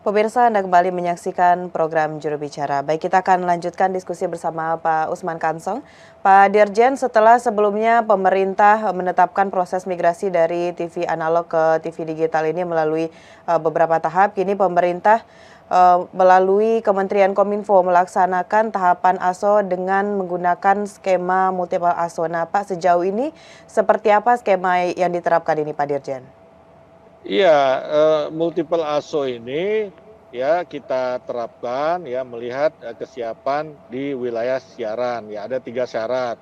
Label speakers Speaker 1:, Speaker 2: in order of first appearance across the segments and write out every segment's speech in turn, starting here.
Speaker 1: Pemirsa, Anda kembali menyaksikan program Juru Bicara. Baik, kita akan lanjutkan diskusi bersama Pak Usman Kansong. Pak Dirjen, setelah sebelumnya pemerintah menetapkan proses migrasi dari TV analog ke TV digital ini melalui beberapa tahap, kini pemerintah melalui Kementerian Kominfo melaksanakan tahapan ASO dengan menggunakan skema multiple ASO. Nah, Pak, sejauh ini seperti apa skema yang diterapkan ini, Pak Dirjen?
Speaker 2: Iya, multiple ASO ini ya kita terapkan ya melihat kesiapan di wilayah siaran. Ya ada 3 syarat.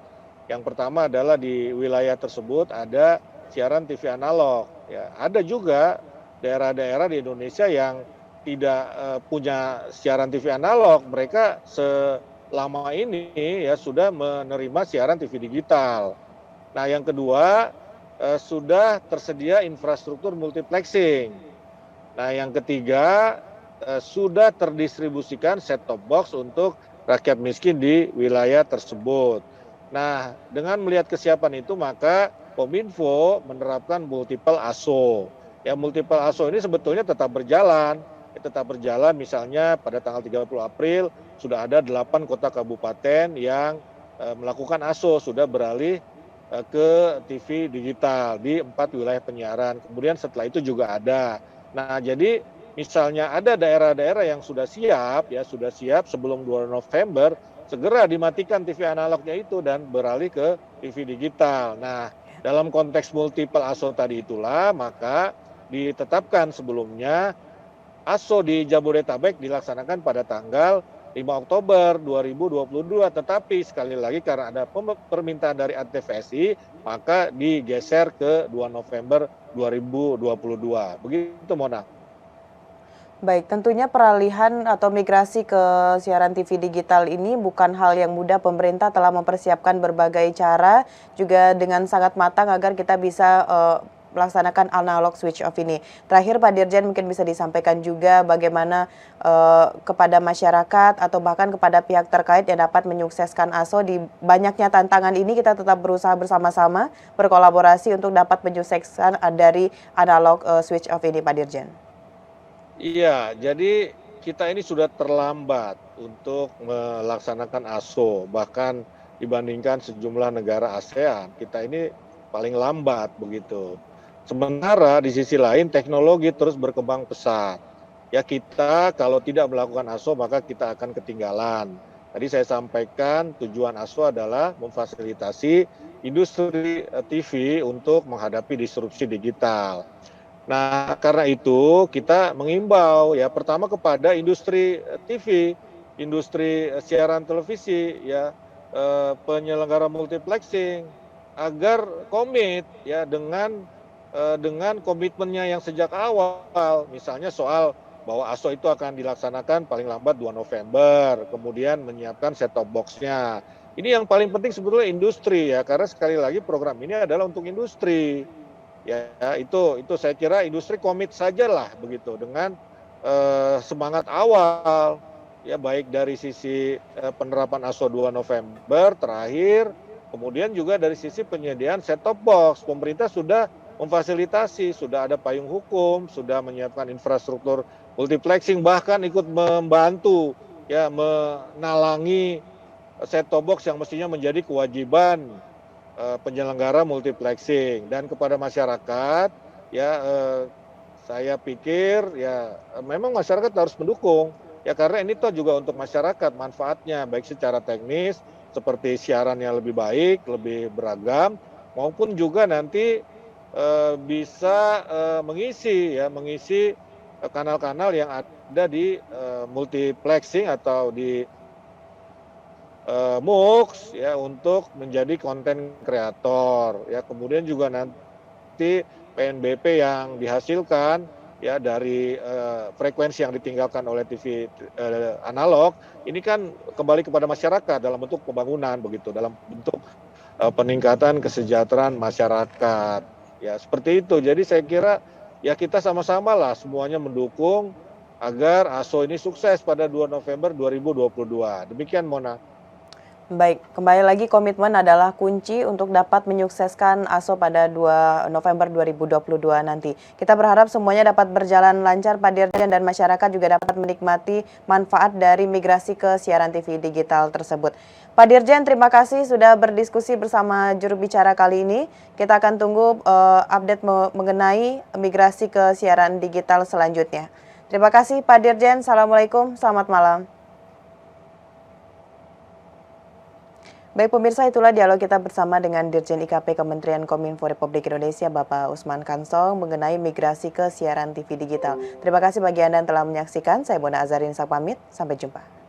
Speaker 2: Yang pertama adalah di wilayah tersebut ada siaran TV analog. Ya, ada juga daerah-daerah di Indonesia yang tidak punya siaran TV analog. Mereka selama ini ya sudah menerima siaran TV digital. Nah, yang kedua sudah tersedia infrastruktur multiplexing. Nah, yang ketiga sudah terdistribusikan set-top box untuk rakyat miskin di wilayah tersebut. Nah, dengan melihat kesiapan itu maka Kominfo menerapkan multiple ASO. Ya, multiple ASO ini sebetulnya tetap berjalan. Tetap berjalan misalnya pada tanggal 30 April sudah ada 8 kota kabupaten yang melakukan ASO, sudah beralih ke TV digital di 4 wilayah penyiaran. Kemudian setelah itu juga ada. Nah, jadi misalnya ada daerah-daerah yang sudah siap sebelum 2 November, segera dimatikan TV analognya itu dan beralih ke TV digital. Nah, dalam konteks multiple ASO tadi itulah, maka ditetapkan sebelumnya ASO di Jabodetabek dilaksanakan pada tanggal 5 Oktober 2022, tetapi sekali lagi karena ada permintaan dari ATVSI, maka digeser ke 2 November 2022. Begitu, Mona.
Speaker 1: Baik, tentunya peralihan atau migrasi ke siaran TV digital ini bukan hal yang mudah. Pemerintah telah mempersiapkan berbagai cara juga dengan sangat matang agar kita bisa melaksanakan analog switch off ini. Terakhir, Pak Dirjen, mungkin bisa disampaikan juga bagaimana kepada masyarakat atau bahkan kepada pihak terkait yang dapat menyukseskan ASO di banyaknya tantangan ini, kita tetap berusaha bersama-sama berkolaborasi untuk dapat menyukseskan dari analog switch off ini, Pak Dirjen.
Speaker 2: Iya, jadi kita ini sudah terlambat untuk melaksanakan ASO, bahkan dibandingkan sejumlah negara ASEAN, kita ini paling lambat begitu. Sementara di sisi lain teknologi terus berkembang pesat. Ya kita kalau tidak melakukan ASO maka kita akan ketinggalan. Tadi saya sampaikan tujuan ASO adalah memfasilitasi industri TV untuk menghadapi disrupsi digital. Nah, karena itu kita mengimbau ya pertama kepada industri TV, industri siaran televisi ya penyelenggara multiplexing agar komit ya dengan komitmennya yang sejak awal, misalnya soal bahwa ASO itu akan dilaksanakan paling lambat 2 November, kemudian menyiapkan set-top box-nya. Ini yang paling penting sebetulnya industri ya, karena sekali lagi program ini adalah untuk industri. Ya, itu saya kira industri komit sajalah begitu dengan semangat awal ya baik dari sisi penerapan ASO 2 November terakhir, kemudian juga dari sisi penyediaan set-top box. Pemerintah sudah memfasilitasi, sudah ada payung hukum, sudah menyiapkan infrastruktur multiplexing, bahkan ikut membantu ya menalangi set-top box yang mestinya menjadi kewajiban penyelenggara multiplexing. Dan kepada masyarakat ya saya pikir ya memang masyarakat harus mendukung ya karena ini toh juga untuk masyarakat manfaatnya baik secara teknis seperti siaran yang lebih baik, lebih beragam maupun juga nanti bisa mengisi kanal-kanal yang ada di multiplexing atau di MUX ya untuk menjadi konten kreator ya, kemudian juga nanti PNBP yang dihasilkan ya dari frekuensi yang ditinggalkan oleh TV analog ini kan kembali kepada masyarakat dalam bentuk pembangunan begitu, dalam bentuk peningkatan kesejahteraan masyarakat ya seperti itu. Jadi saya kira ya kita sama-sama lah semuanya mendukung agar ASO ini sukses pada 2 November 2022. Demikian, Mona.
Speaker 1: Baik, kembali lagi komitmen adalah kunci untuk dapat menyukseskan ASO pada 2 November 2022 nanti. Kita berharap semuanya dapat berjalan lancar, Pak Dirjen, dan masyarakat juga dapat menikmati manfaat dari migrasi ke siaran TV digital tersebut. Pak Dirjen, terima kasih sudah berdiskusi bersama juru bicara kali ini. Kita akan tunggu update mengenai migrasi ke siaran digital selanjutnya. Terima kasih Pak Dirjen, Assalamualaikum, selamat malam. Baik pemirsa, itulah dialog kita bersama dengan Dirjen IKP Kementerian Kominfo Republik Indonesia Bapak Usman Kansong mengenai migrasi ke siaran TV digital. Terima kasih bagi Anda yang telah menyaksikan. Saya Bona Azarin pamit, sampai jumpa.